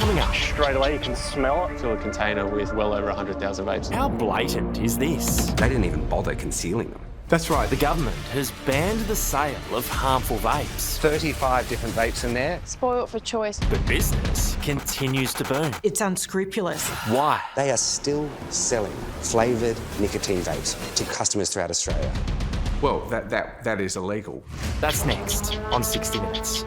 coming up. Straight away you can smell it. Fill a container with well over 100,000 vapes. How blatant is this? They didn't even bother concealing them. That's right, the government has banned the sale of harmful vapes. 35 different vapes in there. Spoiled for choice. But business continues to boom. It's unscrupulous. Why? They are still selling flavoured nicotine vapes to customers throughout Australia. Well, that is illegal. That's next on 60 Minutes.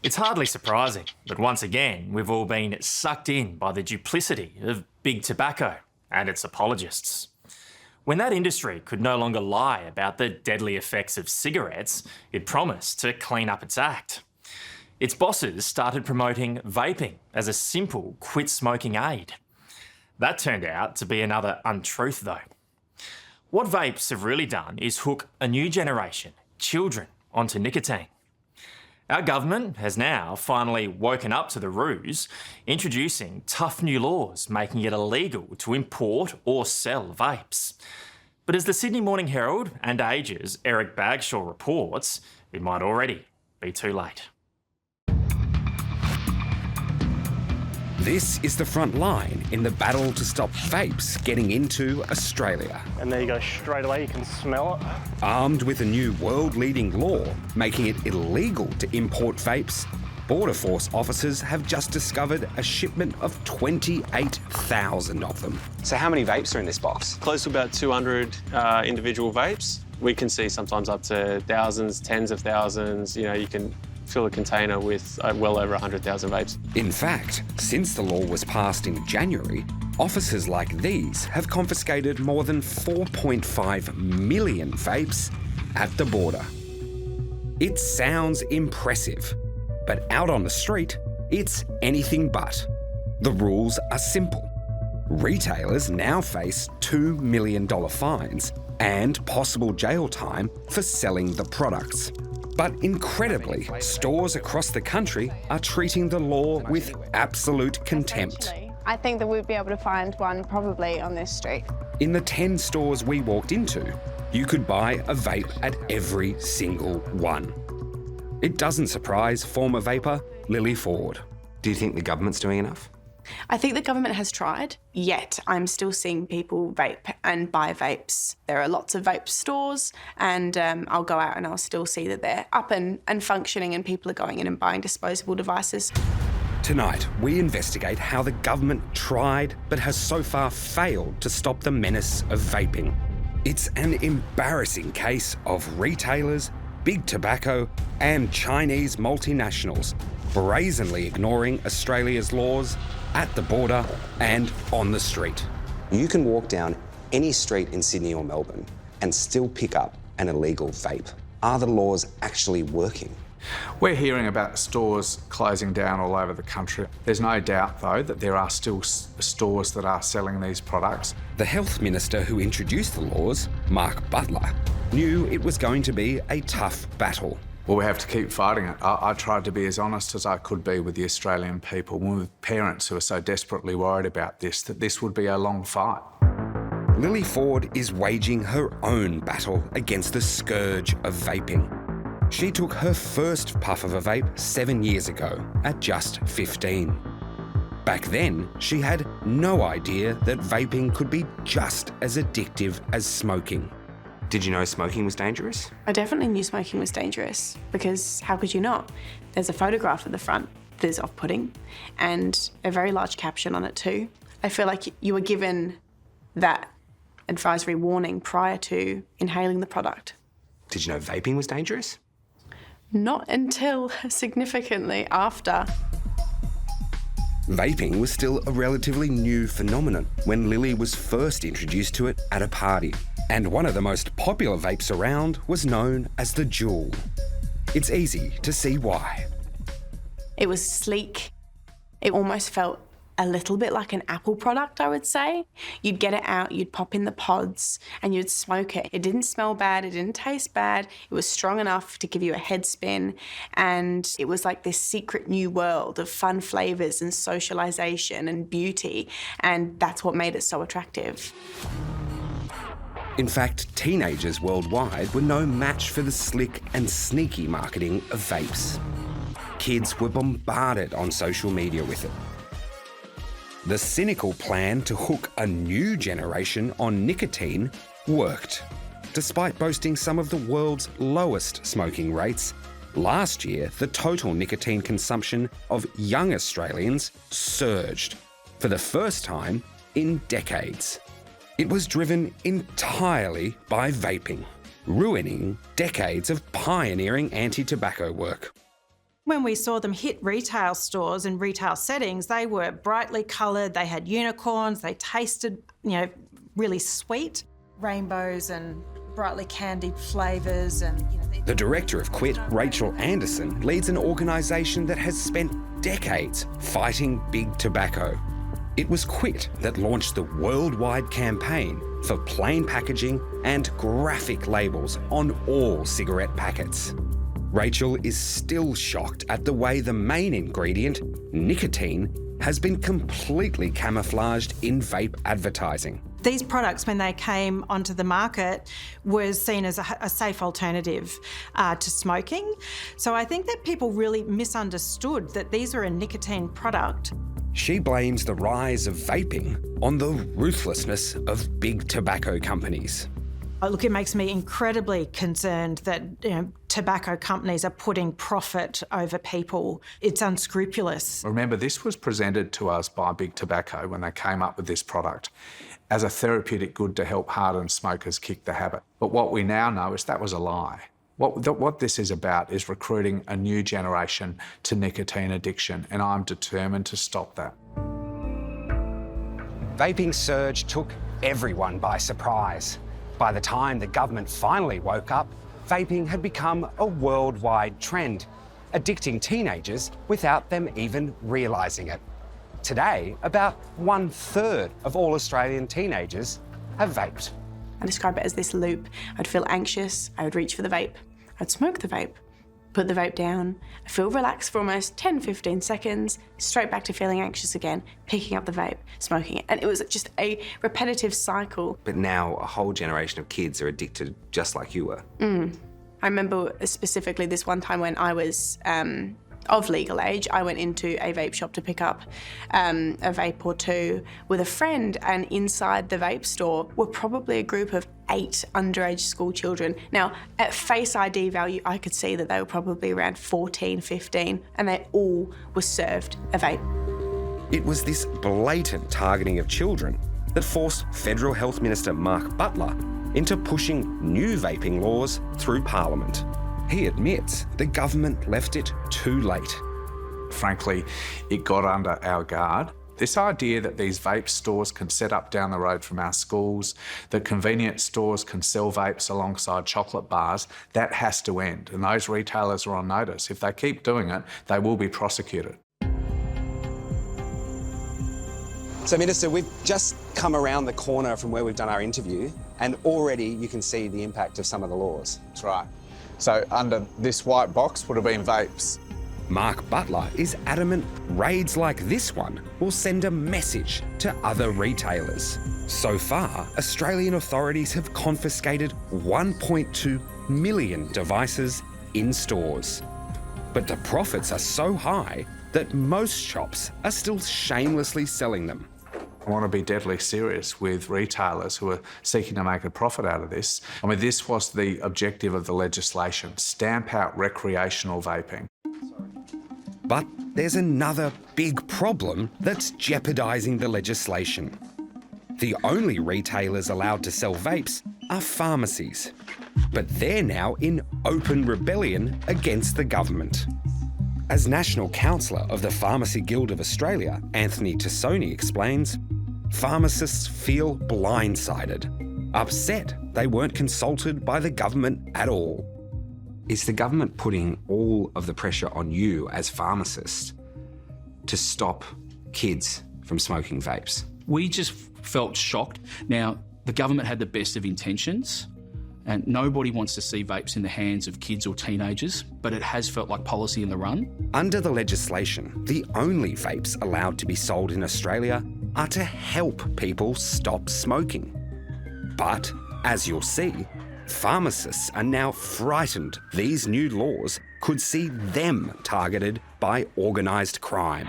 It's hardly surprising, but once again, we've all been sucked in by the duplicity of big tobacco and its apologists. When that industry could no longer lie about the deadly effects of cigarettes, it promised to clean up its act. Its bosses started promoting vaping as a simple quit-smoking aid. That turned out to be another untruth, though. What vapes have really done is hook a new generation, children, onto nicotine. Our government has now finally woken up to the ruse, introducing tough new laws making it illegal to import or sell vapes. But as the Sydney Morning Herald and Age's Eryk Bagshaw reports, it might already be too late. This is the front line in the battle to stop vapes getting into Australia. And there you go, straight away you can smell it. Armed with a new world-leading law making it illegal to import vapes, Border Force officers have just discovered a shipment of 28,000 of them. So how many vapes are in this box? Close to about 200 individual vapes. We can see sometimes up to thousands, tens of thousands. You know, you can fill a container with well over 100,000 vapes. In fact, since the law was passed in January, officers like these have confiscated more than 4.5 million vapes at the border. It sounds impressive, but out on the street, it's anything but. The rules are simple. Retailers now face $2 million fines and possible jail time for selling the products. But incredibly, stores across the country are treating the law with absolute contempt. I think that we'd be able to find one probably on this street. In the 10 stores we walked into, you could buy a vape at every single one. It doesn't surprise former vaper Lily Ford. Do you think the government's doing enough? I think the government has tried, yet I'm still seeing people vape and buy vapes. There are lots of vape stores and I'll go out and I'll still see that they're up and functioning and people are going in and buying disposable devices. Tonight, we investigate how the government tried but has so far failed to stop the menace of vaping. It's an embarrassing case of retailers, big tobacco and Chinese multinationals brazenly ignoring Australia's laws at the border and on the street. You can walk down any street in Sydney or Melbourne and still pick up an illegal vape. Are the laws actually working? We're hearing about stores closing down all over the country. There's no doubt, though, that there are still stores that are selling these products. The health minister who introduced the laws, Mark Butler, knew it was going to be a tough battle. Well, we have to keep fighting it. I tried to be as honest as I could be with the Australian people, with parents who are so desperately worried about this, that this would be a long fight. Lily Ford is waging her own battle against the scourge of vaping. She took her first puff of a vape 7 years ago at just 15. Back then, she had no idea that vaping could be just as addictive as smoking. Did you know smoking was dangerous? I definitely knew smoking was dangerous because how could you not? There's a photograph at the front that is off-putting and a very large caption on it too. I feel like you were given that advisory warning prior to inhaling the product. Did you know vaping was dangerous? Not until significantly after. Vaping was still a relatively new phenomenon when Lily was first introduced to it at a party. And one of the most popular vapes around was known as the Juul. It's easy to see why. It was sleek. It almost felt a little bit like an Apple product, I would say. You'd get it out, you'd pop in the pods and you'd smoke it. It didn't smell bad, it didn't taste bad. It was strong enough to give you a head spin and it was like this secret new world of fun flavours and socialisation and beauty, and that's what made it so attractive. In fact, teenagers worldwide were no match for the slick and sneaky marketing of vapes. kids were bombarded on social media with it. The cynical plan to hook a new generation on nicotine worked. Despite boasting some of the world's lowest smoking rates, last year the total nicotine consumption of young Australians surged for the first time in decades. It was driven entirely by vaping, ruining decades of pioneering anti-tobacco work. When we saw them hit retail stores and retail settings, they were brightly coloured, they had unicorns, they tasted, really sweet, rainbows and brightly candied flavours and... The director of Quit, Rachel Anderson, leads an organisation that has spent decades fighting big tobacco. It was Quit that launched the worldwide campaign for plain packaging and graphic labels on all cigarette packets. Rachel is still shocked at the way the main ingredient, nicotine, has been completely camouflaged in vape advertising. These products, when they came onto the market, were seen as a safe alternative to smoking. So I think that people really misunderstood that these are a nicotine product. She blames the rise of vaping on the ruthlessness of big tobacco companies. Look, it makes me incredibly concerned that tobacco companies are putting profit over people. It's unscrupulous. Remember, this was presented to us by big tobacco when they came up with this product as a therapeutic good to help hardened smokers kick the habit. But what we now know is that was a lie. What this is about is recruiting a new generation to nicotine addiction, and I'm determined to stop that. Vaping surge took everyone by surprise. By the time the government finally woke up, vaping had become a worldwide trend, addicting teenagers without them even realising it. Today, about 1/3 of all Australian teenagers have vaped. I describe it as this loop. I'd feel anxious, I would reach for the vape, I'd smoke the vape, put the vape down, I feel relaxed for almost 10-15 seconds, straight back to feeling anxious again, picking up the vape, smoking it. And it was just a repetitive cycle. But now a whole generation of kids are addicted just like you were. I remember specifically this one time when I was of legal age, I went into a vape shop to pick up a vape or two with a friend, and inside the vape store were probably a group of 8 underage school children. Now, at face ID value, I could see that they were probably around 14, 15, and they all were served a vape. It was this blatant targeting of children that forced Federal Health Minister Mark Butler into pushing new vaping laws through Parliament. He admits the government left it too late. Frankly, it got under our guard. This idea that these vape stores can set up down the road from our schools, that convenience stores can sell vapes alongside chocolate bars, that has to end. And those retailers are on notice. If they keep doing it, they will be prosecuted. So, Minister, we've just come around the corner from where we've done our interview, and already you can see the impact of some of the laws. That's right. So under this white box would have been vapes. Mark Butler is adamant raids like this one will send a message to other retailers. So far, Australian authorities have confiscated 1.2 million devices in stores. But the profits are so high that most shops are still shamelessly selling them. I want to be deadly serious with retailers who are seeking to make a profit out of this. I mean, this was the objective of the legislation, stamp out recreational vaping. But there's another big problem that's jeopardising the legislation. The only retailers allowed to sell vapes are pharmacies, but they're now in open rebellion against the government. As National Counsellor of the Pharmacy Guild of Australia, Anthony Tassoni explains, pharmacists feel blindsided, upset they weren't consulted by the government at all. Is the government putting all of the pressure on you as pharmacists to stop kids from smoking vapes? We just felt shocked. Now, the government had the best of intentions, and nobody wants to see vapes in the hands of kids or teenagers, but it has felt like policy in the run. Under the legislation, the only vapes allowed to be sold in Australia are to help people stop smoking. But, as you'll see, pharmacists are now frightened these new laws could see them targeted by organised crime.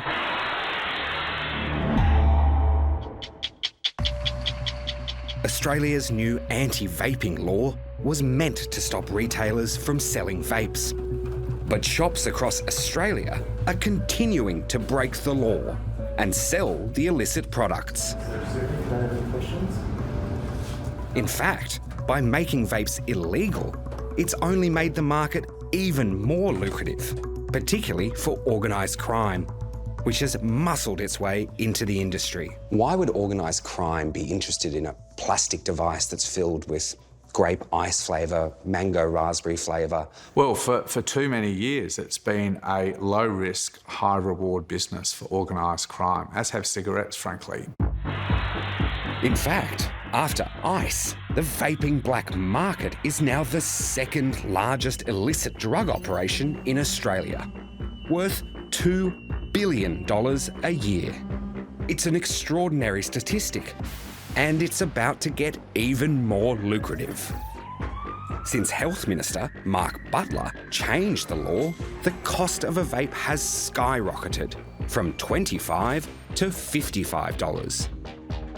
Australia's new anti-vaping law was meant to stop retailers from selling vapes. But shops across Australia are continuing to break the law and sell the illicit products. In fact, by making vapes illegal, it's only made the market even more lucrative, particularly for organised crime, which has muscled its way into the industry. Why would organised crime be interested in a plastic device that's filled with grape ice flavour, mango raspberry flavour? Well, for too many years, it's been a low-risk, high-reward business for organised crime, as have cigarettes, frankly. In fact, after ice, the vaping black market is now the second largest illicit drug operation in Australia, worth $2 billion a year. It's an extraordinary statistic, and it's about to get even more lucrative. Since Health Minister Mark Butler changed the law, the cost of a vape has skyrocketed from $25 to $55.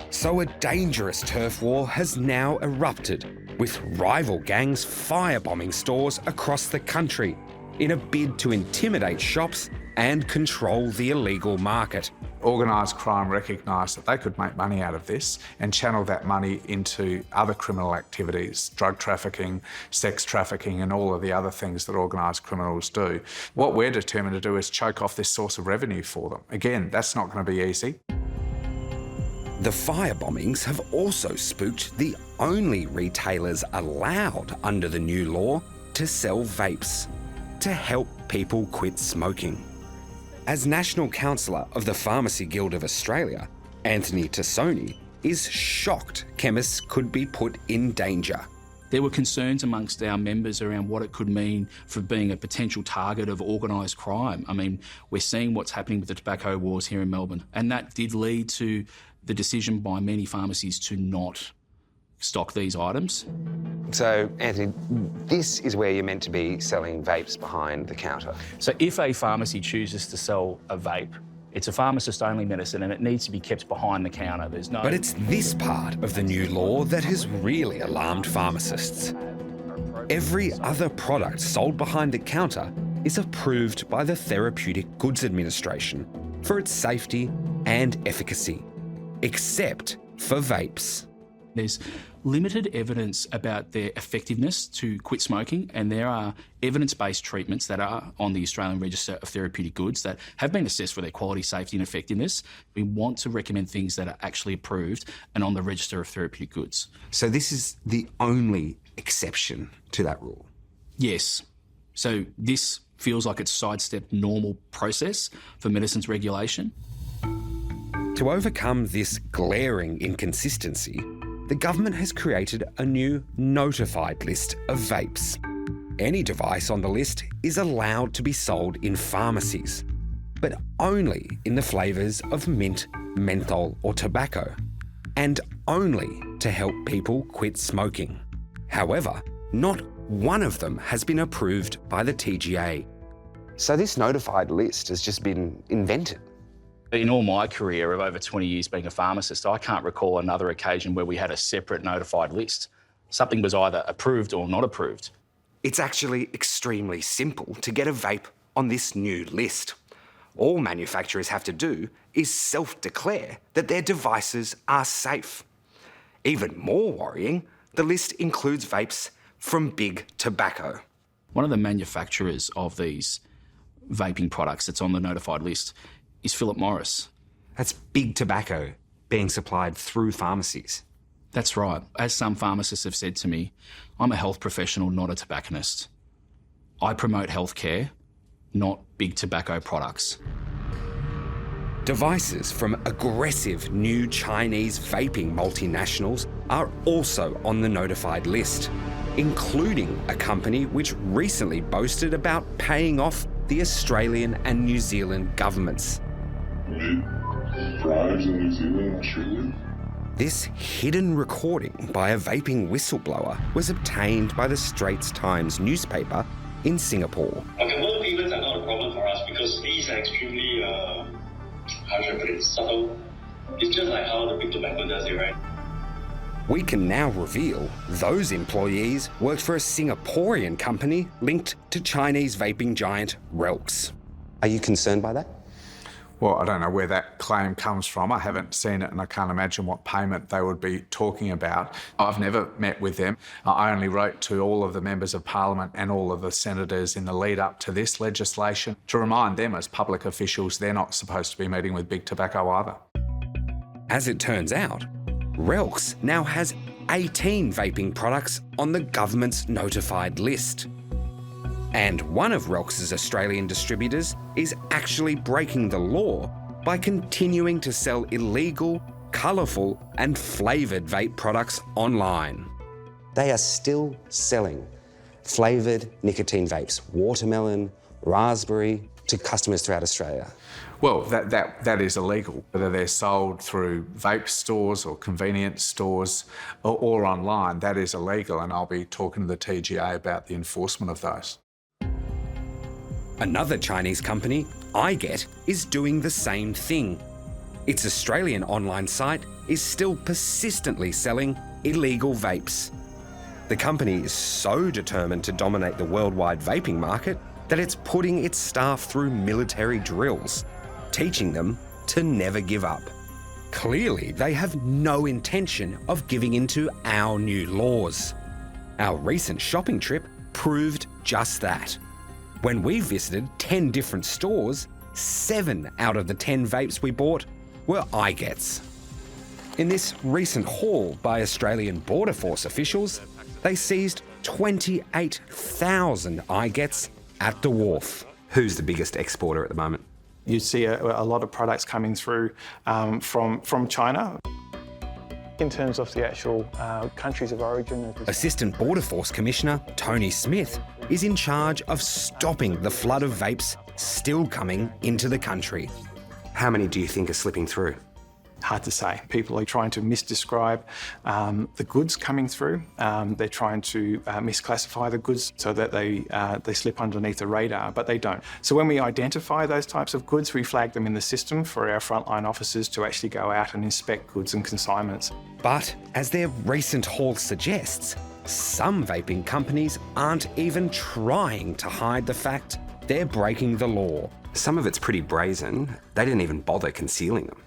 So a dangerous turf war has now erupted, with rival gangs firebombing stores across the country in a bid to intimidate shops and control the illegal market. Organised crime recognised that they could make money out of this and channel that money into other criminal activities, drug trafficking, sex trafficking, and all of the other things that organised criminals do. What we're determined to do is choke off this source of revenue for them. Again, that's not going to be easy. The firebombings have also spooked the only retailers allowed under the new law to sell vapes, to help people quit smoking. As National Counsellor of the Pharmacy Guild of Australia, Anthony Tassoni is shocked chemists could be put in danger. There were concerns amongst our members around what it could mean for being a potential target of organised crime. I mean, we're seeing what's happening with the tobacco wars here in Melbourne, and that did lead to the decision by many pharmacies to not stock these items. So, Anthony, this is where you're meant to be selling vapes behind the counter. So if a pharmacy chooses to sell a vape, it's a pharmacist-only medicine and it needs to be kept behind the counter. There's no... But it's this part of the new law that has really alarmed pharmacists. Every other product sold behind the counter is approved by the Therapeutic Goods Administration for its safety and efficacy, except for vapes. There's limited evidence about their effectiveness to quit smoking, and there are evidence-based treatments that are on the Australian Register of Therapeutic Goods that have been assessed for their quality, safety and effectiveness. We want to recommend things that are actually approved and on the Register of Therapeutic Goods. So this is the only exception to that rule? Yes. So this feels like it's sidestepped normal process for medicines regulation. To overcome this glaring inconsistency, the government has created a new notified list of vapes. Any device on the list is allowed to be sold in pharmacies, but only in the flavours of mint, menthol or tobacco, and only to help people quit smoking. However, not one of them has been approved by the TGA. So this notified list has just been invented? In all my career of over 20 years being a pharmacist, I can't recall another occasion where we had a separate notified list. Something was either approved or not approved. It's actually extremely simple to get a vape on this new list. All manufacturers have to do is self-declare that their devices are safe. Even more worrying, the list includes vapes from Big Tobacco. One of the manufacturers of these vaping products that's on the notified list is Philip Morris. That's Big Tobacco being supplied through pharmacies. That's right. As some pharmacists have said to me, I'm a health professional, not a tobacconist. I promote healthcare, not big tobacco products. Devices from aggressive new Chinese vaping multinationals are also on the notified list, including a company which recently boasted about paying off the Australian and New Zealand governments. Tribes in New Zealand, Australia. This hidden recording by a vaping whistleblower was obtained by the Straits Times newspaper in Singapore. Okay, more payments are not a problem for us because these are extremely, how should I put it, subtle. It's just like how the big tobacco does it, right? We can now reveal those employees worked for a Singaporean company linked to Chinese vaping giant Relks. Are you concerned by that? Well, I don't know where that claim comes from. I haven't seen it and I can't imagine what payment they would be talking about. I've never met with them. I only wrote to all of the members of Parliament and all of the senators in the lead up to this legislation to remind them as public officials they're not supposed to be meeting with big tobacco either. As it turns out, Relks now has 18 vaping products on the government's notified list. And one of Relks' Australian distributors is actually breaking the law by continuing to sell illegal, colourful and flavoured vape products online. They are still selling flavoured nicotine vapes, watermelon, raspberry, to customers throughout Australia. Well, that is illegal, whether they're sold through vape stores or convenience stores or online, that is illegal, and I'll be talking to the TGA about the enforcement of those. Another Chinese company, iGet, is doing the same thing. Its Australian online site is still persistently selling illegal vapes. The company is so determined to dominate the worldwide vaping market that it's putting its staff through military drills, teaching them to never give up. Clearly, they have no intention of giving in to our new laws. Our recent shopping trip proved just that. When we visited 10 different stores, 7 out of the 10 vapes we bought were iGets. In this recent haul by Australian Border Force officials, they seized 28,000 iGets at the wharf. Who's the biggest exporter at the moment? You see a lot of products coming through from China. In terms of the actual countries of origin. Assistant Border Force Commissioner Tony Smith is in charge of stopping the flood of vapes still coming into the country. How many do you think are slipping through? Hard to say. People are trying to misdescribe the goods coming through. They're trying to misclassify the goods so that they slip underneath the radar, but they don't. So when we identify those types of goods, we flag them in the system for our frontline officers to actually go out and inspect goods and consignments. But as their recent haul suggests, some vaping companies aren't even trying to hide the fact they're breaking the law. Some of it's pretty brazen. They didn't even bother concealing them.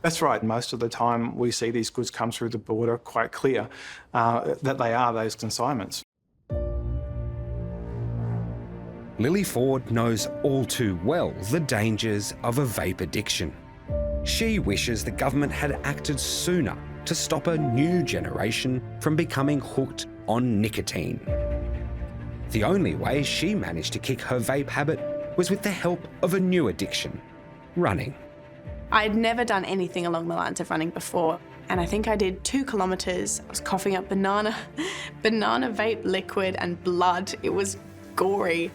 That's right. Most of the time we see these goods come through the border quite clear that they are those consignments. Lily Ford knows all too well the dangers of a vape addiction. She wishes the government had acted sooner to stop a new generation from becoming hooked on nicotine. The only way she managed to kick her vape habit was with the help of a new addiction, running. I'd never done anything along the lines of running before, and I think I did 2 kilometres. I was coughing up banana vape liquid and blood. It was gory.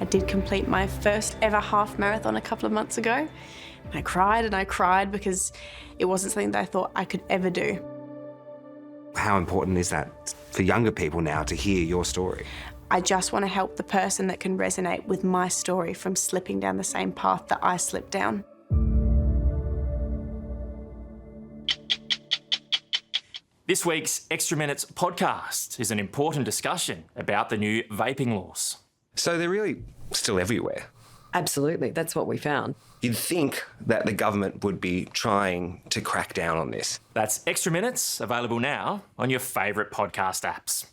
I did complete my first ever half marathon a couple of months ago. I cried because it wasn't something that I thought I could ever do. How important is that for younger people now to hear your story? I just want to help the person that can resonate with my story from slipping down the same path that I slipped down. This week's Extra Minutes podcast is an important discussion about the new vaping laws. So they're really still everywhere. Absolutely, that's what we found. You'd think that the government would be trying to crack down on this. That's Extra Minutes, available now on your favourite podcast apps.